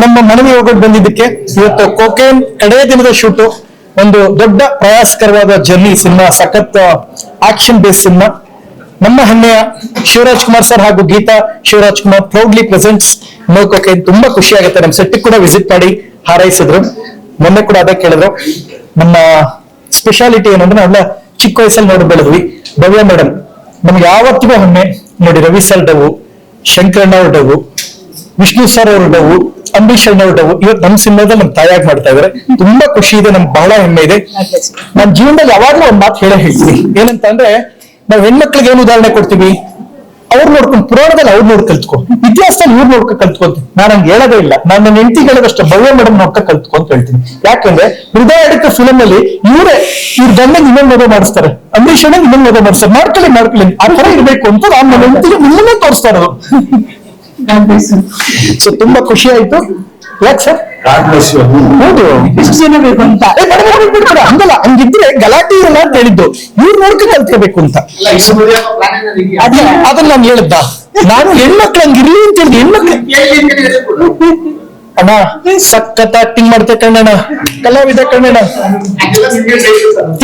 ನಮ್ಮ ಮನವಿ ಹೋಗೋದು ಬಂದಿದ್ದಕ್ಕೆ ಇವತ್ತು ಕೋಕೇನ್ ಕಡೆಯ ದಿನದ ಶೂಟು ಒಂದು ದೊಡ್ಡ ಪ್ರಯಾಸಕರವಾದ ಜರ್ನಿ ಸಿನಿಮಾ, ಸಖತ್ ಆಕ್ಷನ್ ಬೇಸ್ ಸಿನಿಮಾ. ನಮ್ಮ ಹೆಮ್ಮೆಯ ಶಿವರಾಜ್ ಕುಮಾರ್ ಸರ್ ಹಾಗೂ Geetha Shivaraj Kumar proudly presents no cocaine. ತುಂಬಾ ಖುಷಿ ಆಗುತ್ತೆ. ನಮ್ಮ ಸೆಟ್ ಕೂಡ ವಿಸಿಟ್ ಮಾಡಿ ಹಾರೈಸಿದ್ರು. ಮೊನ್ನೆ ಕೂಡ ಅದೇ ಕೇಳಿದ್ರು. ನಮ್ಮ ಸ್ಪೆಷಾಲಿಟಿ ಏನಂದ್ರೆ ನಾವೆಲ್ಲ ಚಿಕ್ಕ ವಯಸ್ಸಲ್ಲಿ ನೋಡಿ ಬೆಳೆದ್ವಿ. ಭವ್ಯ ಮೇಡಮ್ ನಮ್ಗೆ ಯಾವತ್ತಿಗೂ ಹೆಮ್ಮೆ ನೋಡಿ. ರವಿ ಸರ್ ಡವು, ಶಂಕರಣ್ಣ ಅವ್ರ ಡವು, ವಿಷ್ಣು ಸರ್ ಅವ್ರ ಡವು, ಅಂಬರೀಶ್ ಅಣ್ಣ ಅವ್ರ ಡವು ಇವತ್ತು ನಮ್ಮ ಸಿನಿಮಾದಲ್ಲಿ ನಮ್ ತಾಯಾಗಿ ಮಾಡ್ತಾ ಇದಾರೆ. ತುಂಬಾ ಖುಷಿ ಇದೆ, ನಮ್ಗೆ ಬಹಳ ಹೆಮ್ಮೆ ಇದೆ. ನನ್ನ ಜೀವನದಲ್ಲಿ ಯಾವಾಗ್ಲೂ ಒಂದ್ ಮಾತು ಹೇಳ್ತೀನಿ. ಏನಂತ ಅಂದ್ರೆ, ನಾವ್ ಹೆಣ್ಮಕ್ಳಿಗೆ ಏನು ಉದಾಹರಣೆ ಕೊಡ್ತೀವಿ, ಅವ್ರು ನೋಡ್ಕೊಂಡು ಪುರಾಣದಲ್ಲಿ ಅವ್ರು ನೋಡ್ ಕಲ್ತ್ಕೊ, ಇತಿಹಾಸದಲ್ಲಿ ಇವ್ರು ನೋಡ್ಕೊಂಡು ಕಲ್ತ್ಕೊಂತೀನಿ. ನಾನು ಹಂಗೆ ಹೇಳೋದೇ ಇಲ್ಲ. ನಾನು ನನ್ನ ಹೆಂಡತಿಗೆ ಹೇಳೋದಷ್ಟೇ, ಭವ್ಯ ಮೇಡಮ್ ನೋಡ್ಕೊಂಡು ಕಲ್ತ್ಕೊ ಅಂತ ಹೇಳ್ತೀನಿ. ಯಾಕಂದ್ರೆ ಹೃದಯ ಹಿಡಿತ ಫಿಲಮ್ ಅಲ್ಲಿ ಇವ್ರ ಗಂಡ ಇನ್ನೊಂದು ಮದುವೆ ಮಾಡಿಸ್ತಾರೆ, ಅಂಬರೀಶ್ ಅಣ್ಣ ಇನ್ನೊಂದು ಮದುವೆ ಮಾಡಿಸ್ತಾರೆ. ಮಾಡ್ಕೊಳ್ಳಿ ಆ ತರ ಇರ್ಬೇಕು ಅಂತ ನಾನು ನನ್ನ ಹೆಂಡತಿಗೆ ನಿಮ್ಮನ್ನೇ ತೋರಿಸ್ತಾ ಇರೋದು. ಸೊ ತುಂಬಾ ಖುಷಿ ಆಯ್ತು. ಯಾಕೆ ಸರ್? ಹೌದು, ಎಷ್ಟು ಜನ ಬೇಕು ಅಂತ ಹಂಗಲ್ಲ, ಹಂಗಿದ್ರೆ ಗಲಾಟೆ ಇರಲ್ಲ ಅಂತ ಹೇಳಿದ್ದು. ಇವ್ರು ನೋಡ್ಕೊಂಡು ಕಲ್ತ್ಕೋಬೇಕು ಅಂತ ಅದನ್ನ ನಾನು ಹೇಳ್ದ. ನಾನು ಹೆಣ್ಮಕ್ಳು ಹಂಗಿರ್ಲಿ ಅಂತ ಹೇಳಿದೆ. ಹೆಣ್ಮಕ್ಳು ಅಣ್ಣ ಸಖತ್ ಆಕ್ಟಿಂಗ್ ಮಾಡ್ತೇ ಕಣ್ಣಣ್ಣ, ಕಲಾವಿದ ಕಣ್ಣಣ್ಣ.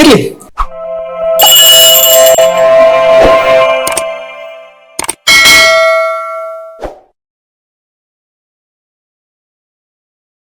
ಇರ್ಲಿ